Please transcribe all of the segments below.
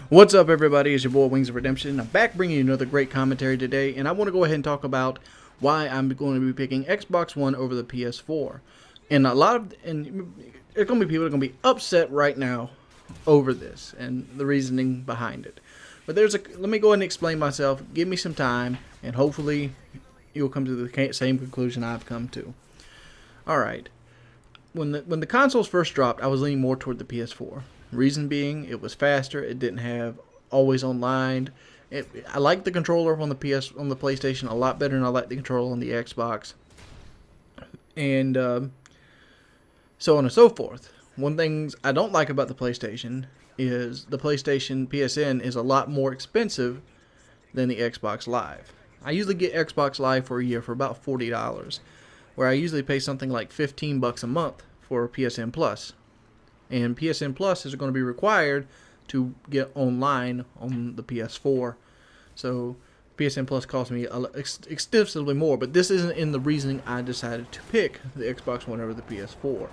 What's up, everybody? It's your boy Wings of Redemption. I'm back bringing you another great commentary today, and I want to go ahead and talk about why I'm going to be picking Xbox One over the PS4. And there's going to be people that are going to be upset right now over this and the reasoning behind it. But let me go ahead and explain myself. Give me some time, and hopefully you'll come to the same conclusion I've come to. All right. When the consoles first dropped, I was leaning more toward the PS4. Reason being, it was faster. It didn't have always online. I like the controller on the PlayStation a lot better than I like the controller on the Xbox, and so on and so forth. One thing I don't like about the PlayStation is the PlayStation PSN is a lot more expensive than the Xbox Live. I usually get Xbox Live for a year for about $40, where I usually pay something like $15 a month for PSN Plus. And PSN Plus is going to be required to get online on the PS4. So PSN Plus costs me extensively more. But this isn't in the reasoning I decided to pick the Xbox One over the PS4.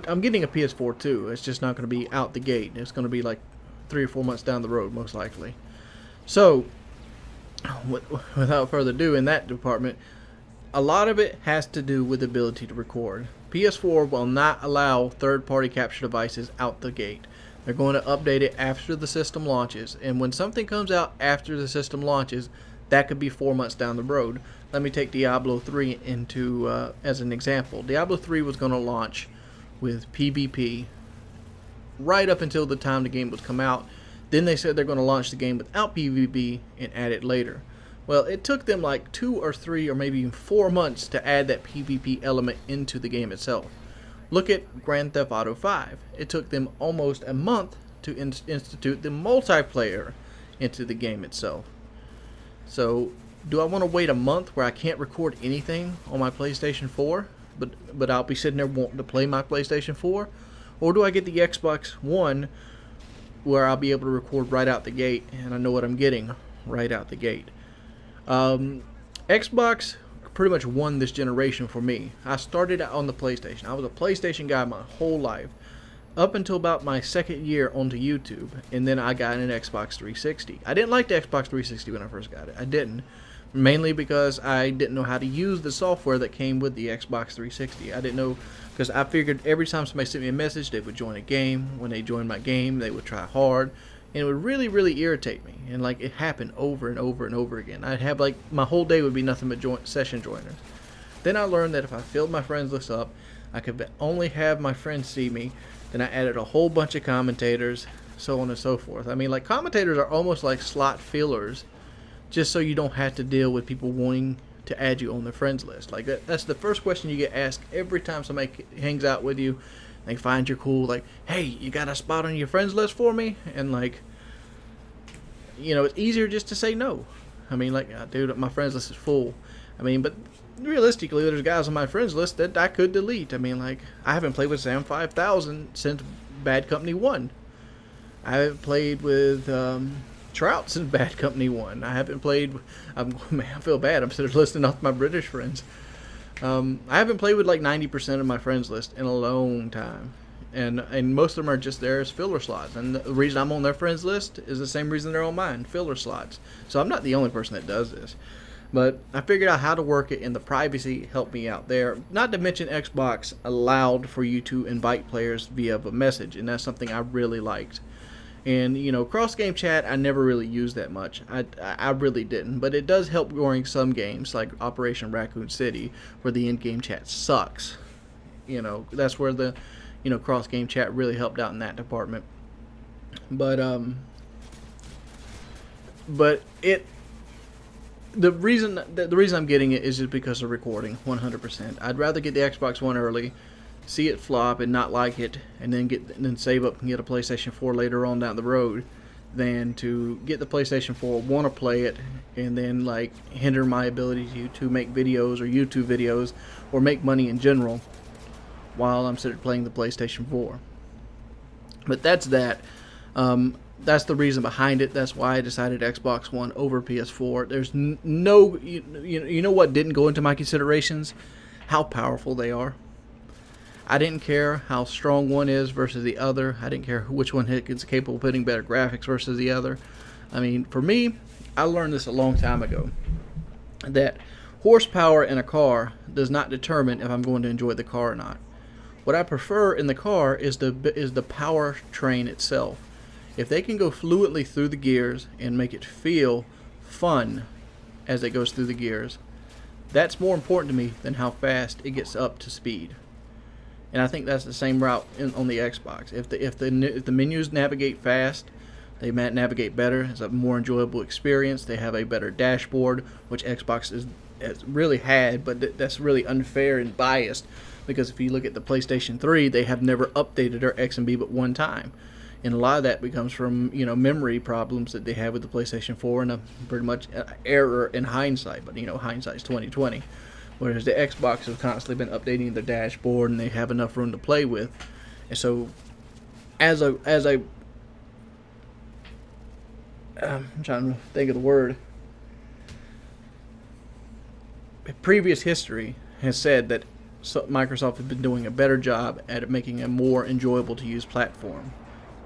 I'm getting a PS4 too. It's just not going to be out the gate. It's going to be like 3 or 4 months down the road, most likely. So without further ado, in that department, a lot of it has to do with the ability to record. PS4 will not allow third-party capture devices out the gate. They're going to update it after the system launches, and when something comes out after the system launches, that could be 4 months down the road. Let me take Diablo 3 as an example. Diablo 3 was going to launch with PvP right up until the time the game would come out. Then they said they're going to launch the game without PvP and add it later. Well, it took them like 2 or 3 or maybe even 4 months to add that PvP element into the game itself. Look at Grand Theft Auto 5. It took them almost a month to institute the multiplayer into the game itself. So, do I want to wait a month where I can't record anything on my PlayStation 4, but I'll be sitting there wanting to play my PlayStation 4? Or do I get the Xbox One where I'll be able to record right out the gate and I know what I'm getting right out the gate? Xbox pretty much won this generation for me. I started out on the PlayStation. I was a PlayStation guy my whole life, up until about my second year onto YouTube, and then I got an Xbox 360. I didn't like the Xbox 360 when I first got it. I didn't, mainly because I didn't know how to use the software that came with the Xbox 360. I didn't know, because I figured every time somebody sent me a message, they would join a game. When they joined my game, they would try hard. And it would really, really irritate me. And like it happened over and over and over again. I'd have like my whole day would be nothing but session joiners. Then I learned that if I filled my friends list up, I could only have my friends see me. Then I added a whole bunch of commentators, so on and so forth. I mean, like commentators are almost like slot fillers, just so you don't have to deal with people wanting to add you on their friends list. Like that's the first question you get asked every time somebody hangs out with you. They find you cool, like, hey, you got a spot on your friends list for me? And like, you know, it's easier just to say no. I mean, like, dude, my friends list is full. I mean, but realistically, there's guys on my friends list that I could delete. I mean, like, I haven't played with Sam 5000 since Bad Company 1. I haven't played with Trout since Bad Company 1. I haven't played, man, I feel bad. I'm sitting there listening off my British friends. I haven't played with like 90% of my friends list in a long time, and most of them are just there as filler slots. And the reason I'm on their friends list is the same reason they're on mine, filler slots. So I'm not the only person that does this, but I figured out how to work it, and the privacy helped me out there. Not to mention Xbox allowed for you to invite players via a message, and that's something I really liked. And, you know, cross-game chat, I never really used that much. I really didn't. But it does help during some games, like Operation Raccoon City, where the in-game chat sucks. You know, that's where the, you know, cross-game chat really helped out in that department. But the reason I'm getting it is just because of recording, 100%. I'd rather get the Xbox One early, see it flop and not like it, and then save up and get a PlayStation 4 later on down the road, than to get the PlayStation 4, want to play it, and then like hinder my ability to make videos or YouTube videos or make money in general while I'm sitting playing the PlayStation 4. But that's that. That's the reason behind it. That's why I decided Xbox One over PS4. There's no, you know what didn't go into my considerations? How powerful they are. I didn't care how strong one is versus the other. I didn't care which one is capable of putting better graphics versus the other. I mean, for me, I learned this a long time ago, that horsepower in a car does not determine if I'm going to enjoy the car or not. What I prefer in the car is the powertrain itself. If they can go fluidly through the gears and make it feel fun as it goes through the gears, that's more important to me than how fast it gets up to speed. And I think that's the same route on the Xbox. If the menus navigate fast, they navigate better. It's a more enjoyable experience. They have a better dashboard, which Xbox has really had, but that's really unfair and biased, because if you look at the PlayStation 3, they have never updated their XMB but one time. And a lot of that becomes from, memory problems that they have with the PlayStation 4, and a pretty much error in hindsight. But hindsight's 2020. Whereas the Xbox has constantly been updating their dashboard, and they have enough room to play with. And so, I'm trying to think of the word. Previous history has said that Microsoft has been doing a better job at making a more enjoyable to use platform,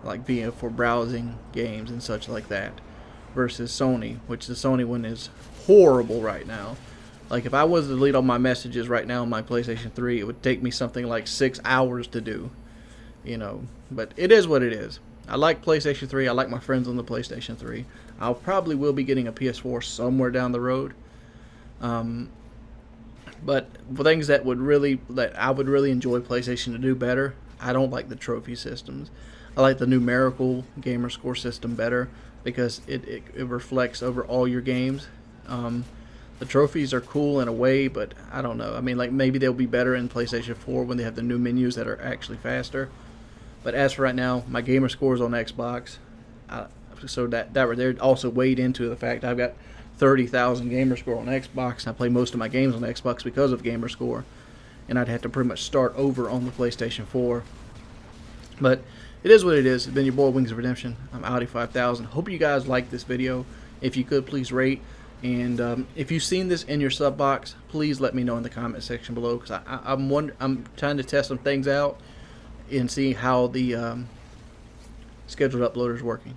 like being for browsing games and such like that, versus Sony, which the Sony one is horrible right now. Like, if I was to delete all my messages right now on my PlayStation 3, it would take me something like 6 hours to do. But it is what it is. I like PlayStation 3. I like my friends on the PlayStation 3. I'll probably will be getting a PS4 somewhere down the road. But for things that I would really enjoy PlayStation to do better, I don't like the trophy systems. I like the numerical gamer score system better, because it reflects over all your games. The trophies are cool in a way, but I don't know. I mean, like, maybe they'll be better in PlayStation 4 when they have the new menus that are actually faster. But as for right now, my gamer scores on Xbox, so that right there also weighed into the fact I've got 30,000 gamer score on Xbox, and I play most of my games on Xbox because of gamer score, and I'd have to pretty much start over on the PlayStation 4. But it is what it is. It's been your boy Wings of Redemption. I'm Audi 5000. Hope you guys liked this video. If you could, please rate. And if you've seen this in your sub box, please let me know in the comment section below, because I'm trying to test some things out and see how the scheduled uploader is working.